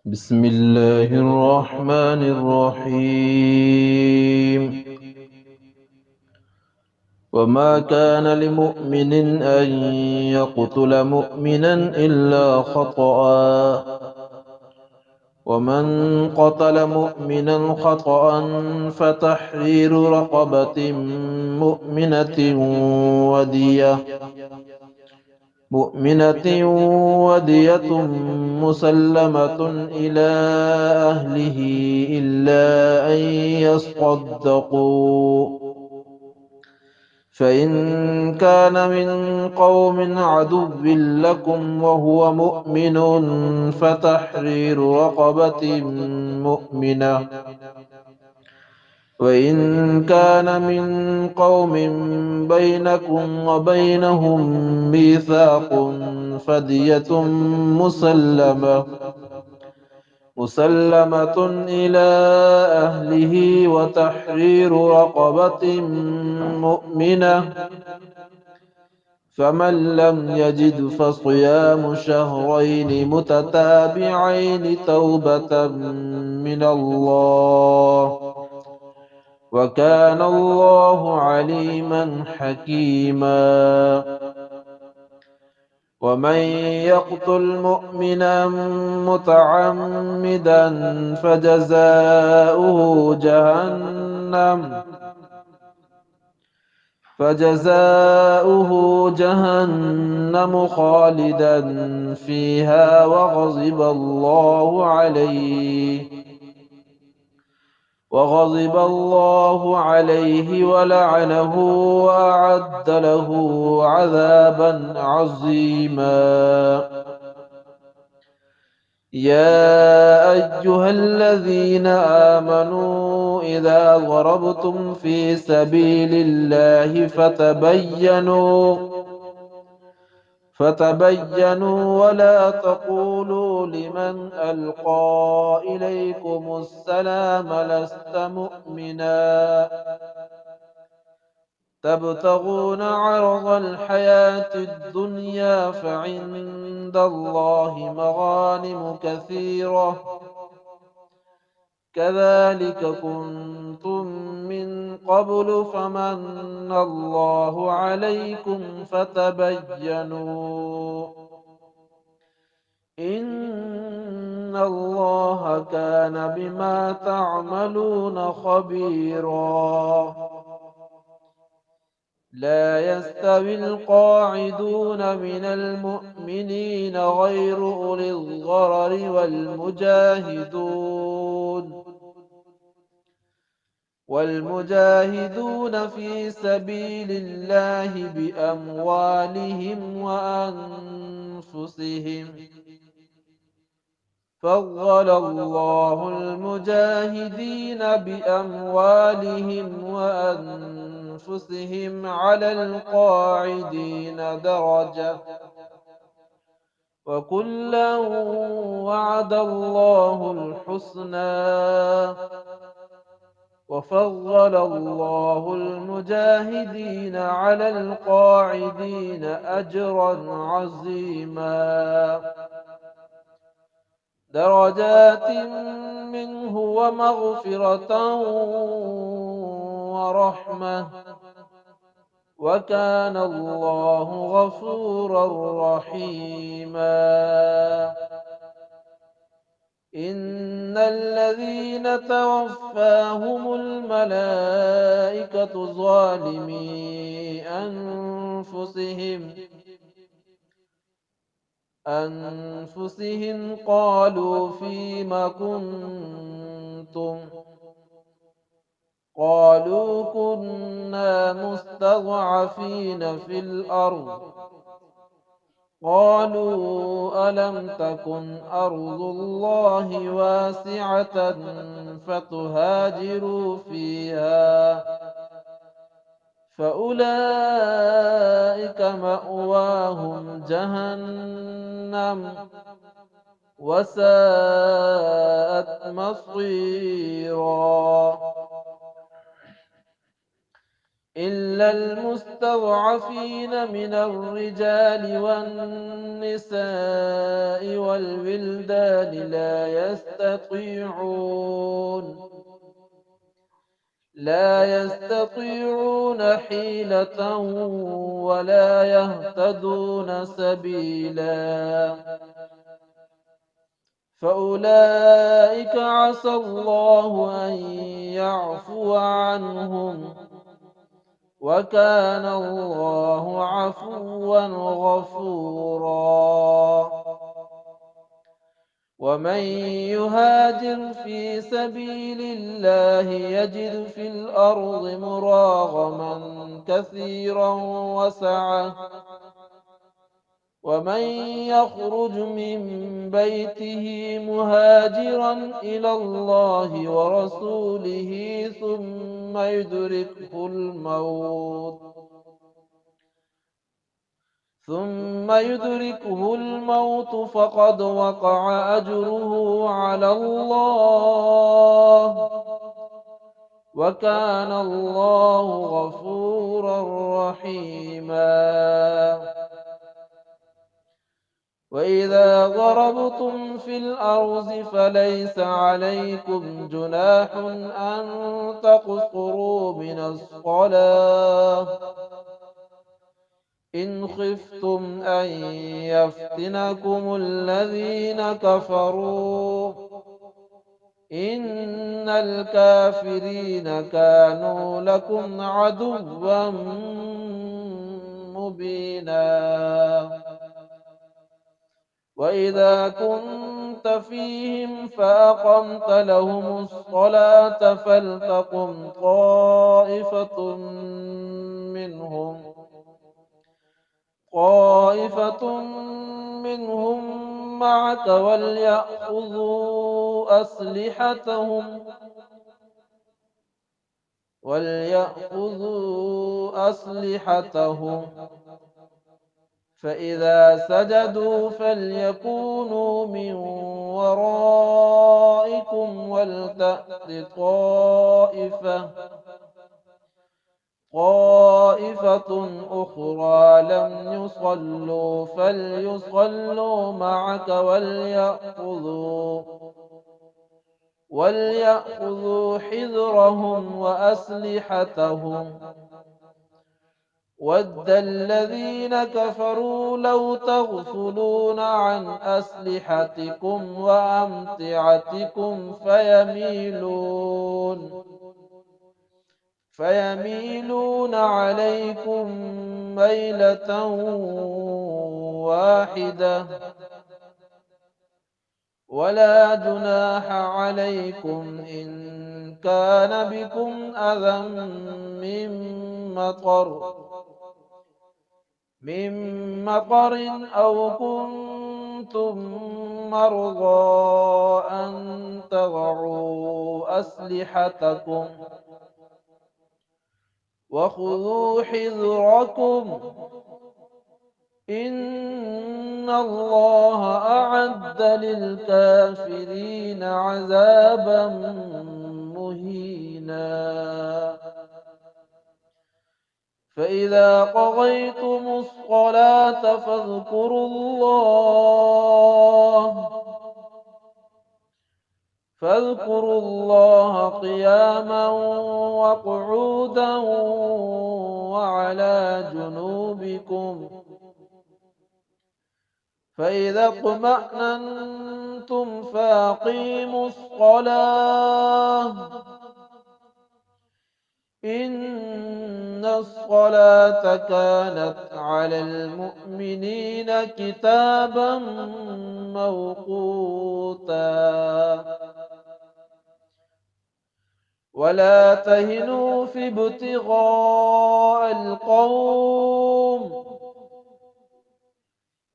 بسم الله الرحمن الرحيم. وما كان لمؤمن أن يقتل مؤمنا إلا خطأ، ومن قتل مؤمنا خطأ فتحرير رقبة مؤمنة مؤمنة ودية مسلمة إلى أهله إلا أن يصدقوا، فإن كان من قوم عدو لكم وهو مؤمن فتحرير رقبة مؤمنة، وإن كان من قوم بينكم وبينهم ميثاق فدية مسلمة إلى أهله وتحرير رقبة مؤمنة، فمن لم يجد فصيام شهرين متتابعين توبة من الله، وكان الله عليما حكيما. ومن يقتل مؤمنا متعمدا فجزاؤه جهنم خالدا فيها وغضب الله عليه ولعنه وأعد له عذابا عظيما. يا أيها الذين آمنوا إذا ضربتم في سبيل الله فتبينوا ولا تقولوا لمن ألقى إليكم السلام لست مؤمنا تبتغون عرض الحياة الدنيا فعند الله مغانم كثيرة كذلك كنتم من قبل فمن الله عليكم فتبينوا إن الله كان بما تعملون خبيرا. لا يستوي القاعدون من المؤمنين غير أولي الضرر والمجاهدون في سبيل الله بأموالهم وأنفسهم، فضل الله المجاهدين بأموالهم وأنفسهم على القاعدين درجة، وكلا وعد الله الحسنى، وفضل الله المجاهدين على القاعدين أجرا عظيما، درجات منه ومغفرة ورحمة، وكان الله غفورا رحيما. إن الذين توفاهم الملائكة ظالمي أنفسهم قالوا فيم كنتم قالوا كنا مستضعفين في الأرض قالوا ألم تكن أرض الله واسعة فتهاجروا فيها فأولئك مأواهم جهنم وساءت مصيرا. إلا المستضعفين من الرجال والنساء والولدان لا يستطيعون حيلة ولا يهتدون سبيلا فأولئك عسى الله أن يعفو عنهم وكان الله عفوا غفورا ومن يهاجر في سبيل الله يجد في الأرض مراغما كثيرا وسعة ومن يخرج من بيته مهاجرا إلى الله ورسوله ثم يدركه الموت فقد وقع أجره على الله وكان الله غفورا رحيما وإذا ضربتم في الأرض فليس عليكم جناح أن تقصروا من الصلاة إن خفتم أن يفتنكم الذين كفروا إن الكافرين كانوا لكم عدوا مبينا وإذا كنت فيهم فأقمت لهم الصلاة فلتقم طائفة منهم معك وليأخذوا أسلحتهم فإذا سجدوا فليكونوا من ورائكم ولتأت طائفة أخرى لم يصلوا فليصلوا معك وليأخذوا حذرهم وأسلحتهم ود الذين كفروا لو تغفلون عن أسلحتكم وأمتعتكم فيميلون عليكم ميلة واحدة ولا جناح عليكم إن كان بكم أذى من مطر أو كنتم مرضى أن تضعوا أسلحتكم وخذوا حذركم إن الله أعد للكافرين عذابا مهينا فإذا قضيتم الصلاة فاذكروا الله قياما وقعودا وعلى جنوبكم فإذا اطمأننتم فأقيموا الصلاة إن الصلاة كانت على المؤمنين كتابا موقوتا ولا تهنوا في ابتغاء القوم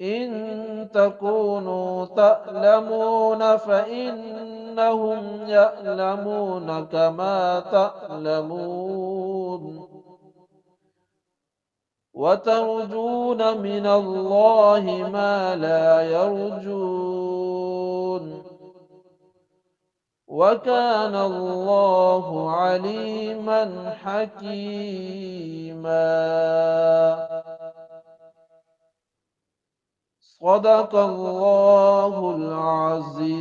إن تكونوا تألمون فإنهم يألمون كما تألمون وترجون من الله ما لا يرجون وكان الله عليما حكيما. صدق الله العظيم.